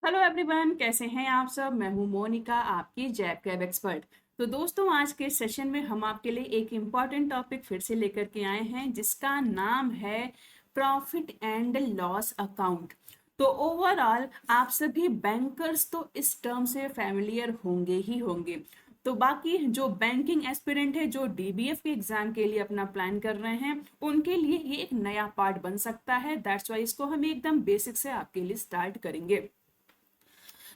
Hello everyone, कैसे हैं आप सब। मैं हूं मोनिका, आपकी जैब कैब एक्सपर्ट। तो दोस्तों, आज के सेशन में हम आपके लिए एक इम्पॉर्टेंट टॉपिक फिर से लेकर के आए हैं जिसका नाम है प्रॉफिट एंड लॉस अकाउंट। तो ओवरऑल आप सभी बैंकर्स तो इस टर्म से फैमिलियर होंगे ही होंगे। तो बाकी जो बैंकिंग एस्पिरेंट है, जो डीबीएफ के एग्जाम के लिए अपना प्लान कर रहे हैं, उनके लिए ये एक नया पार्ट बन सकता है। दैट्स वाई इसको हम एकदम बेसिक से आपके लिए स्टार्ट करेंगे।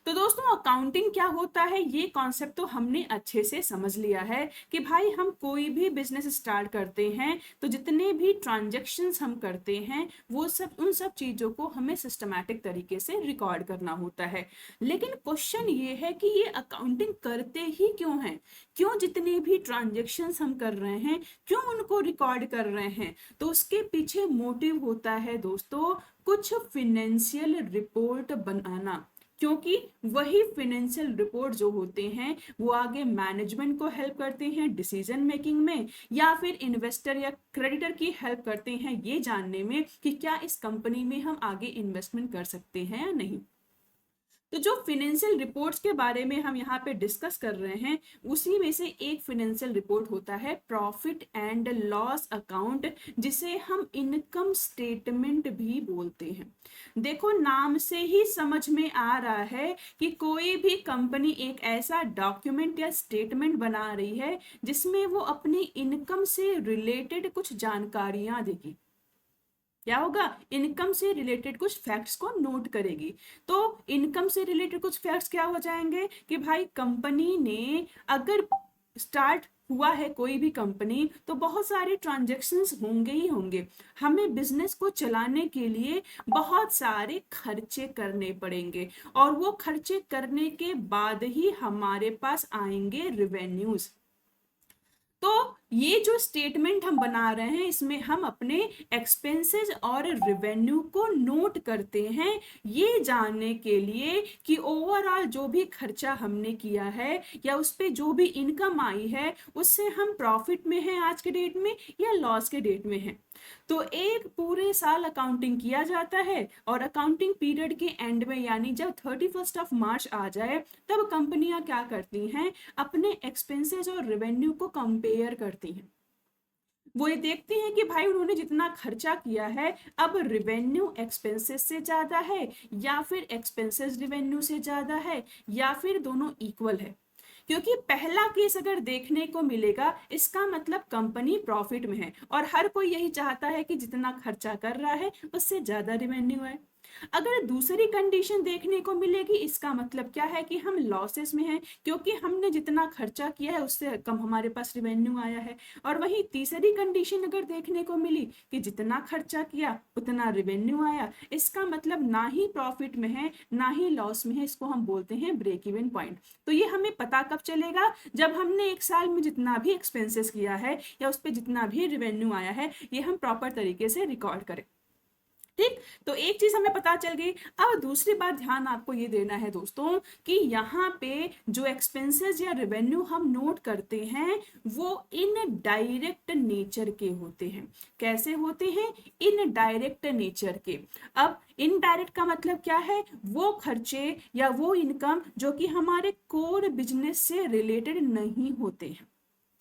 तो दोस्तों, अकाउंटिंग क्या होता है ये कॉन्सेप्ट तो हमने अच्छे से समझ लिया है कि भाई हम कोई भी बिजनेस स्टार्ट करते हैं तो जितने भी ट्रांजैक्शंस हम करते हैं वो सब, उन सब चीज़ों को हमें सिस्टमैटिक तरीके से रिकॉर्ड करना होता है। लेकिन क्वेश्चन ये है कि ये अकाउंटिंग करते ही क्यों हैं, क्यों जितने भी ट्रांजैक्शंस हम कर रहे हैं क्यों उनको रिकॉर्ड कर रहे हैं। तो उसके पीछे मोटिव होता है दोस्तों, कुछ फिनेंशियल रिपोर्ट बनाना। क्योंकि वही फिनेंशियल रिपोर्ट जो होते हैं वो आगे मैनेजमेंट को हेल्प करते हैं डिसीजन मेकिंग में, या फिर इन्वेस्टर या क्रेडिटर की हेल्प करते हैं ये जानने में कि क्या इस कंपनी में हम आगे इन्वेस्टमेंट कर सकते हैं या नहीं। तो जो फिनेंशियल रिपोर्ट्स के बारे में हम यहाँ पे डिस्कस कर रहे हैं उसी में से एक फिनेंशियल रिपोर्ट होता है प्रॉफिट एंड लॉस अकाउंट, जिसे हम इनकम स्टेटमेंट भी बोलते हैं। देखो, नाम से ही समझ में आ रहा है कि कोई भी कंपनी एक ऐसा डॉक्यूमेंट या स्टेटमेंट बना रही है जिसमें वो अपनी इनकम से रिलेटेड कुछ जानकारियां देगी। क्या होगा, इनकम से रिलेटेड कुछ फैक्ट्स को नोट करेगी। तो इनकम से रिलेटेड कुछ फैक्ट्स क्या हो जाएंगे कि भाई कंपनी ने अगर स्टार्ट हुआ है कोई भी कंपनी तो बहुत सारे ट्रांजैक्शंस होंगे ही होंगे। हमें बिजनेस को चलाने के लिए बहुत सारे खर्चे करने पड़ेंगे और वो खर्चे करने के बाद ही हमारे पास आएंगे रिवेन्यूज। तो ये जो स्टेटमेंट हम बना रहे हैं इसमें हम अपने एक्सपेंसेस और रिवेन्यू को नोट करते हैं, ये जानने के लिए कि ओवरऑल जो भी खर्चा हमने किया है या उस पे जो भी इनकम आई है उससे हम प्रॉफिट में हैं आज के डेट में या लॉस के डेट में हैं। तो एक पूरे साल अकाउंटिंग किया जाता है और अकाउंटिंग पीरियड के एंड में यानी जब 31 मार्च आ जाए तब कंपनियां क्या करती हैं, अपने एक्सपेंसेस और रेवेन्यू को कंपेयर करती हैं। वो ये देखते हैं कि भाई उन्होंने जितना खर्चा किया है अब रिवेन्यू एक्सपेंसेस से ज्यादा है या फिर एक्सपेंसेस रिवेन्यू से ज्यादा है या फिर दोनों इक्वल है। क्योंकि पहला केस अगर देखने को मिलेगा इसका मतलब कंपनी प्रॉफिट में है और हर कोई यही चाहता है कि जितना खर्चा कर रहा है उससे ज्यादा रिवेन्यू है। अगर दूसरी कंडीशन देखने को मिलेगी इसका मतलब क्या है कि हम लॉसेस में हैं क्योंकि हमने जितना खर्चा किया है उससे कम हमारे पास रिवेन्यू आया है। और वहीं तीसरी कंडीशन अगर देखने को मिली कि जितना खर्चा किया उतना रिवेन्यू आया, इसका मतलब ना ही प्रॉफिट में है ना ही लॉस में है, इसको हम बोलते हैं ब्रेक इवन पॉइंट। तो ये हमें पता कब चलेगा, जब हमने एक साल में जितना भी एक्सपेंसेस किया है या उस पर जितना भी रिवेन्यू आया है ये हम प्रॉपर तरीके से रिकॉर्ड करें। ठीक, तो एक चीज हमें पता चल गई। अब दूसरी बात ध्यान आपको ये देना है दोस्तों कि यहाँ पे जो एक्सपेंसेस या रेवेन्यू हम नोट करते हैं वो इन डायरेक्ट नेचर के होते हैं। कैसे होते हैं, इन डायरेक्ट नेचर के। अब इनडायरेक्ट का मतलब क्या है, वो खर्चे या वो इनकम जो कि हमारे कोर बिजनेस से रिलेटेड नहीं होते हैं।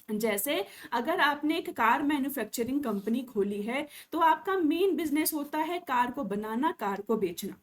जैसे अगर आपने एक कार मैन्युफैक्चरिंग कंपनी खोली है तो आपका मेन बिजनेस होता है कार को बनाना, कार को बेचना।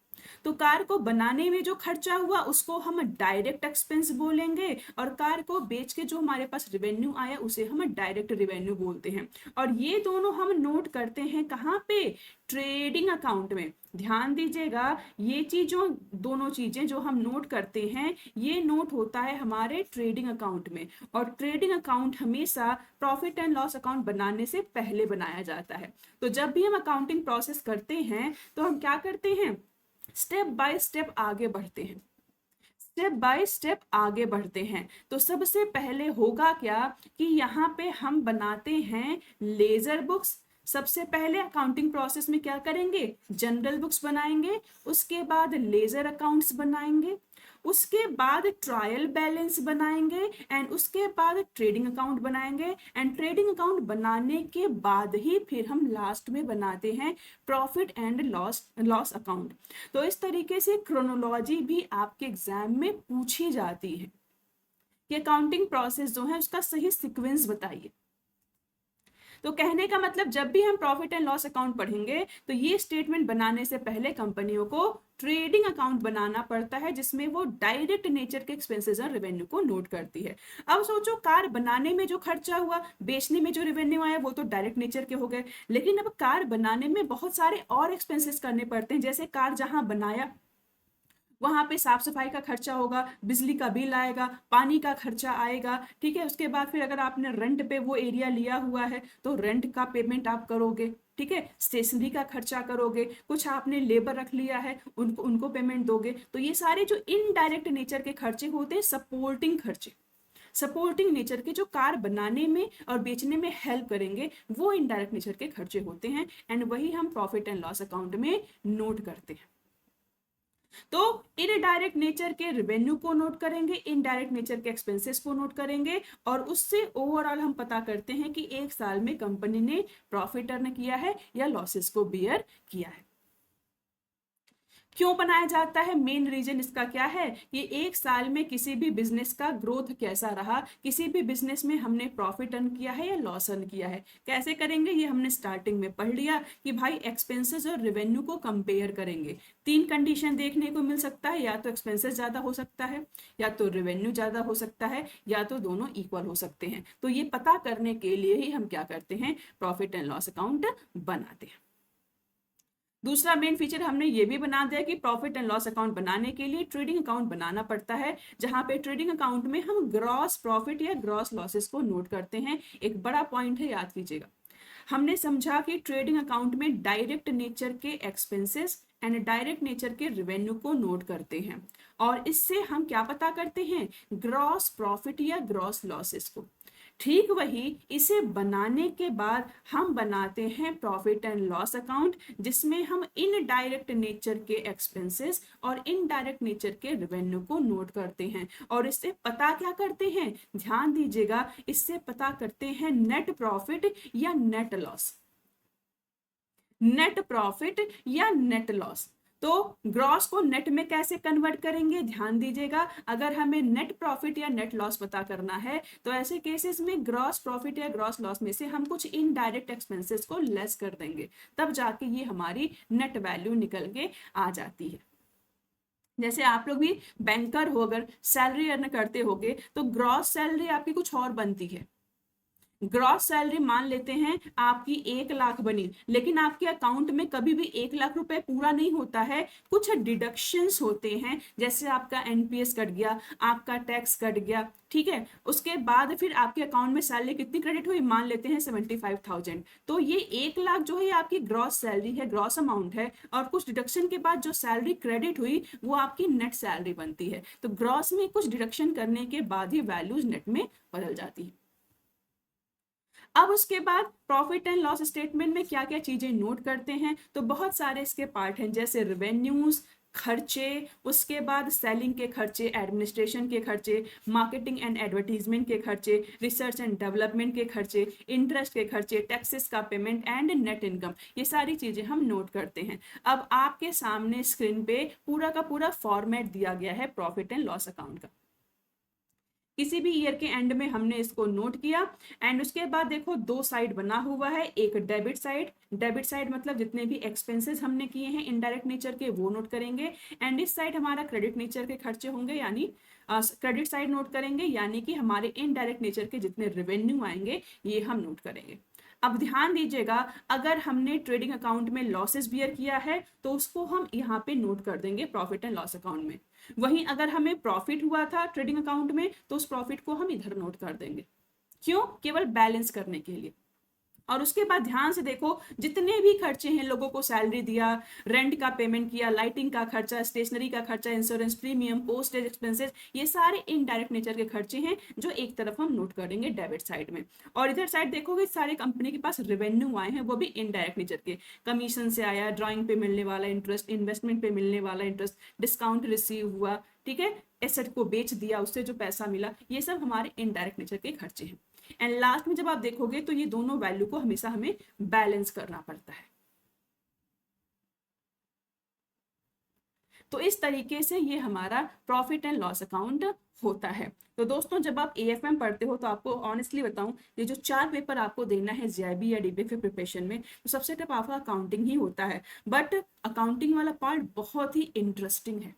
तो कार को बनाने में जो खर्चा हुआ उसको हम डायरेक्ट एक्सपेंस बोलेंगे और कार को बेच के जो हमारे पास रिवेन्यू आया उसे हम डायरेक्ट रिवेन्यू बोलते हैं। और ये दोनों हम नोट करते हैं कहाँ पे, ट्रेडिंग अकाउंट में। ध्यान दीजिएगा, ये चीजों दोनों चीजें जो हम नोट करते हैं ये नोट होता है हमारे ट्रेडिंग अकाउंट में। और ट्रेडिंग अकाउंट हमेशा प्रॉफिट एंड लॉस अकाउंट बनाने से पहले बनाया जाता है। तो जब भी हम अकाउंटिंग प्रोसेस करते हैं तो हम क्या करते हैं, स्टेप बाय स्टेप आगे बढ़ते हैं, स्टेप बाय स्टेप आगे बढ़ते हैं। तो सबसे पहले होगा क्या कि यहाँ पे हम बनाते हैं लेजर बुक्स। सबसे पहले अकाउंटिंग प्रोसेस में क्या करेंगे, जनरल बुक्स बनाएंगे, उसके बाद लेजर अकाउंट्स बनाएंगे, उसके बाद ट्रायल बैलेंस बनाएंगे एंड उसके बाद ट्रेडिंग अकाउंट बनाएंगे एंड ट्रेडिंग अकाउंट बनाने के बाद ही फिर हम लास्ट में बनाते हैं profit and loss loss account. तो इस तरीके से क्रोनोलॉजी भी आपके एग्जाम में पूछी जाती है कि अकाउंटिंग प्रोसेस जो है उसका सही सीक्वेंस बताइए। तो कहने का मतलब जब भी हम प्रॉफिट एंड लॉस अकाउंट पढ़ेंगे तो ये स्टेटमेंट बनाने से पहले कंपनियों को ट्रेडिंग अकाउंट बनाना पड़ता है जिसमें वो डायरेक्ट नेचर के एक्सपेंसेस और रेवेन्यू को नोट करती है। अब सोचो कार बनाने में जो खर्चा हुआ, बेचने में जो रेवेन्यू आया वो तो डायरेक्ट नेचर के हो गए, लेकिन अब कार बनाने में बहुत सारे और एक्सपेंसेस करने पड़ते हैं। जैसे कार जहां बनाया वहां पे साफ सफाई का खर्चा होगा, बिजली का बिल आएगा, पानी का खर्चा आएगा, ठीक है। उसके बाद फिर अगर आपने रेंट पे वो एरिया लिया हुआ है तो रेंट का पेमेंट आप करोगे, ठीक है। स्टेशनरी का खर्चा करोगे, कुछ आपने लेबर रख लिया है उनको उनको पेमेंट दोगे। तो ये सारे जो इनडायरेक्ट नेचर के खर्चे होते हैं, सपोर्टिंग खर्चे, सपोर्टिंग नेचर के जो कार बनाने में और बेचने में हेल्प करेंगे, वो इनडायरेक्ट नेचर के खर्चे होते हैं एंड वही हम प्रॉफिट एंड लॉस अकाउंट में नोट करते हैं। तो इनडायरेक्ट नेचर के रेवेन्यू को नोट करेंगे, इनडायरेक्ट नेचर के एक्सपेंसेस को नोट करेंगे और उससे ओवरऑल हम पता करते हैं कि एक साल में कंपनी ने प्रॉफिट अर्न किया है या लॉसेस को बियर किया है। क्यों बनाया जाता है, मेन रीजन इसका क्या है कि एक साल में किसी भी बिजनेस का ग्रोथ कैसा रहा, किसी भी बिजनेस में हमने प्रॉफिट अर्न किया है या लॉस अर्न किया है। कैसे करेंगे ये हमने स्टार्टिंग में पढ़ लिया कि भाई एक्सपेंसेस और रेवेन्यू को कंपेयर करेंगे। तीन कंडीशन देखने को मिल सकता है, या तो एक्सपेंसेस ज्यादा हो सकता है, या तो रेवेन्यू ज्यादा हो सकता है, या तो दोनों इक्वल हो सकते हैं। तो ये पता करने के लिए ही हम क्या करते हैं, प्रॉफिट एंड लॉस अकाउंट बनाते हैं। दूसरा मेन फीचर हमने ये भी बना दिया कि प्रॉफिट एंड लॉस अकाउंट बनाने के लिए ट्रेडिंग अकाउंट बनाना पड़ता है, जहां पे ट्रेडिंग अकाउंट में हम ग्रॉस प्रॉफिट या ग्रॉस लॉसेस को नोट करते हैं। एक बड़ा पॉइंट है, याद कीजिएगा। हमने समझा कि ट्रेडिंग अकाउंट में डायरेक्ट नेचर के एक्सपेंसेस एंड डायरेक्ट नेचर के रेवेन्यू को नोट करते हैं और इससे हम क्या पता करते हैं, ग्रॉस प्रॉफिट या ग्रॉस लॉसेस को। ठीक वही इसे बनाने के बाद हम बनाते हैं प्रॉफिट एंड लॉस अकाउंट, जिसमें हम इनडायरेक्ट नेचर के एक्सपेंसेस और इनडायरेक्ट नेचर के रेवेन्यू को नोट करते हैं और इससे पता क्या करते हैं, ध्यान दीजिएगा, इससे पता करते हैं नेट प्रॉफिट या नेट लॉस, नेट प्रॉफिट या नेट लॉस। तो ग्रॉस को नेट में कैसे कन्वर्ट करेंगे, ध्यान दीजिएगा। अगर हमें नेट प्रॉफिट या नेट लॉस पता करना है तो ऐसे केसेस में ग्रॉस प्रॉफिट या ग्रॉस लॉस में से हम कुछ इनडायरेक्ट एक्सपेंसेस को लेस कर देंगे, तब जाके ये हमारी नेट वैल्यू निकल के आ जाती है। जैसे आप लोग भी बैंकर हो, अगर सैलरी अर्न करते होगे तो ग्रॉस सैलरी आपकी कुछ और बनती है। ग्रॉस सैलरी मान लेते हैं आपकी 1 लाख बनी, लेकिन आपके अकाउंट में कभी भी 1 लाख रुपए पूरा नहीं होता है, कुछ डिडक्शंस होते हैं। जैसे आपका एनपीएस कट गया, आपका टैक्स कट गया, ठीक है। उसके बाद फिर आपके अकाउंट में सैलरी कितनी क्रेडिट हुई, मान लेते हैं 75,000। तो ये 1 लाख जो है आपकी ग्रॉस सैलरी है, ग्रॉस अमाउंट है, और कुछ डिडक्शन के बाद जो सैलरी क्रेडिट हुई वो आपकी नेट सैलरी बनती है। तो ग्रॉस में कुछ डिडक्शन करने के बाद ही वैल्यूज नेट में बदल जाती है। अब उसके बाद प्रॉफिट एंड लॉस स्टेटमेंट में क्या क्या चीजें नोट करते हैं, तो बहुत सारे इसके पार्ट हैं, जैसे रेवेन्यूज, खर्चे, उसके बाद सेलिंग के खर्चे, एडमिनिस्ट्रेशन के खर्चे, मार्केटिंग एंड एडवर्टीजमेंट के खर्चे, रिसर्च एंड डेवलपमेंट के खर्चे, इंटरेस्ट के खर्चे, टैक्सेस का पेमेंट एंड नेट इनकम। ये सारी चीजें हम नोट करते हैं। अब आपके सामने स्क्रीन पे पूरा का पूरा फॉर्मेट दिया गया है प्रॉफिट एंड लॉस अकाउंट का। किसी भी ईयर के एंड में हमने इसको नोट किया एंड उसके बाद देखो दो साइड बना हुआ है, एक डेबिट साइड, डेबिट साइड मतलब जितने भी एक्सपेंसेस हमने किए हैं इनडायरेक्ट नेचर के वो नोट करेंगे, एंड इस साइड हमारा क्रेडिट नेचर के खर्चे होंगे, यानी क्रेडिट साइड नोट करेंगे, यानी कि हमारे इनडायरेक्ट नेचर के जितने रेवेन्यू आएंगे ये हम नोट करेंगे। अब ध्यान दीजिएगा, अगर हमने ट्रेडिंग अकाउंट में लॉसेस बियर किया है तो उसको हम यहाँ पे नोट कर देंगे प्रॉफिट एंड लॉस अकाउंट में। वहीं अगर हमें प्रॉफिट हुआ था ट्रेडिंग अकाउंट में तो उस प्रॉफिट को हम इधर नोट कर देंगे। क्यों? केवल बैलेंस करने के लिए। और उसके बाद ध्यान से देखो, जितने भी खर्चे हैं, लोगों को सैलरी दिया, रेंट का पेमेंट किया, लाइटिंग का खर्चा, स्टेशनरी का खर्चा, इंश्योरेंस प्रीमियम, पोस्टेज एक्सपेंसेस, ये सारे इनडायरेक्ट नेचर के खर्चे हैं जो एक तरफ हम नोट करेंगे डेबिट साइड में। और इधर साइड देखोगे सारे कंपनी के पास रेवेन्यू आए हैं, वो भी इनडायरेक्ट नेचर के, कमीशन से आया, ड्राइंग पे मिलने वाला इंटरेस्ट, इन्वेस्टमेंट पे मिलने वाला इंटरेस्ट, डिस्काउंट रिसीव हुआ, ठीक है, एसेट को बेच दिया, उससे जो पैसा मिला, ये सब हमारे इनडायरेक्ट नेचर के खर्चे हैं। एंड लास्ट में जब आप देखोगे तो ये दोनों वैल्यू को हमेशा हमें बैलेंस करना पड़ता है। तो इस तरीके से ये हमारा प्रॉफिट एंड लॉस अकाउंट होता है। तो दोस्तों, जब आप एएफएम पढ़ते हो तो आपको ऑनेस्टली बताऊं, ये जो 4 पेपर आपको देना है जीआईबी या डीबीएफ के प्रिपरेशन में, तो सबसे टफ आपका अकाउंटिंग ही होता है। बट अकाउंटिंग वाला पार्ट बहुत ही इंटरेस्टिंग है।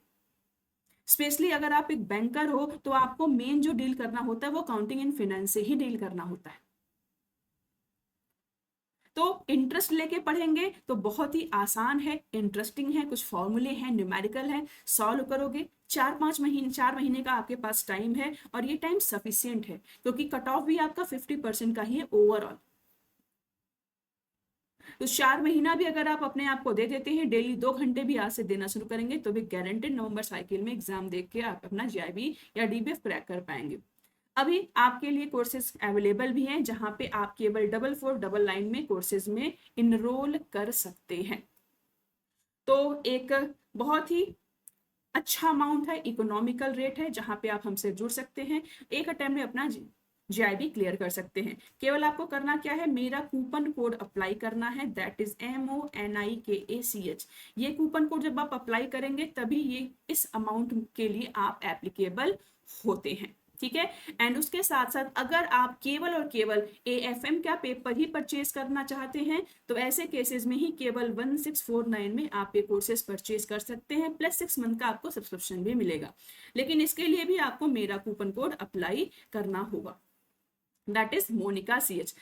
स्पेशली अगर आप एक बैंकर हो तो आपको मेन जो डील करना होता है वो अकाउंटिंग एंड फाइनेंस से ही डील करना होता है। तो इंटरेस्ट लेके पढ़ेंगे तो बहुत ही आसान है, इंटरेस्टिंग है, कुछ फॉर्मूले हैं, न्यूमेरिकल है, सॉल्व करोगे। 4 महीने का आपके पास टाइम है, और ये टाइम सफिशियंट है क्योंकि कट ऑफ भी आपका 50% का ही है ओवरऑल। तो 4 महीना भी अगर आप अपने आप को दे देते हैं, डेली 2 घंटे भी आज से देना शुरू करेंगे, तो भी गारंटेड नवंबर साइकिल में एग्जाम देख के आप अपना जीआईबी या डीबीएफ क्रैक कर पाएंगे। अभी आपके लिए कोर्सेज अवेलेबल भी हैं जहां पे आप केवल 4499 में कोर्सेज में इनरोल कर सकते हैं। तो एक बहुत ही अच्छा अमाउंट है, इकोनॉमिकल रेट है, जहां पे आप हमसे जुड़ सकते हैं, एक अटेम्प्ट में अपना जीआईबी क्लियर कर सकते हैं। केवल आपको करना क्या है, मेरा कूपन कोड अप्लाई करना है, दैट इज MONIKACH। ये कूपन कोड जब आप अप्लाई करेंगे तभी ये इस अमाउंट के लिए आप एप्लीकेबल होते हैं, ठीक है। एंड उसके साथ साथ अगर आप केवल और केवल एएफएम का पेपर ही परचेज करना चाहते हैं तो ऐसे केसेस में ही केवल 1649 में आप ये कोर्सेज परचेज कर सकते हैं, प्लस 6 मंथ का आपको सब्सक्रिप्शन भी मिलेगा। लेकिन इसके लिए भी आपको मेरा कूपन कोड अप्लाई करना होगा, दैट इज MONIKACH।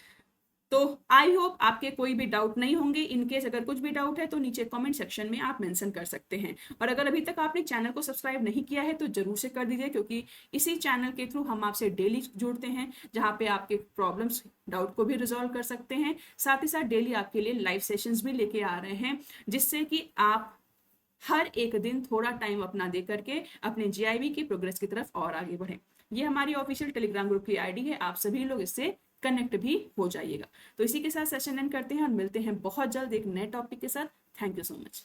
तो आई होप आपके कोई भी डाउट नहीं होंगे। इनकेस अगर कुछ भी डाउट है तो नीचे कमेंट सेक्शन में आप मेंशन कर सकते हैं। और अगर अभी तक आपने चैनल को सब्सक्राइब नहीं किया है तो जरूर से कर दीजिए, क्योंकि इसी चैनल के थ्रू हम आपसे डेली जुड़ते हैं, जहां पे आपके प्रॉब्लम्स, डाउट को भी रिजॉल्व कर सकते हैं। साथ ही साथ डेली आपके लिए लाइव सेशंस भी लेके आ रहे हैं, जिससे कि आप हर एक दिन थोड़ा टाइम अपना दे करके अपने जीआईबी की प्रोग्रेस की तरफ और आगे बढ़ें। ये हमारी ऑफिशियल टेलीग्राम ग्रुप की आईडी है, आप सभी लोग इससे कनेक्ट भी हो जाइएगा। तो इसी के साथ सेशन एंड करते हैं और मिलते हैं बहुत जल्द एक नए टॉपिक के साथ। Thank you so much.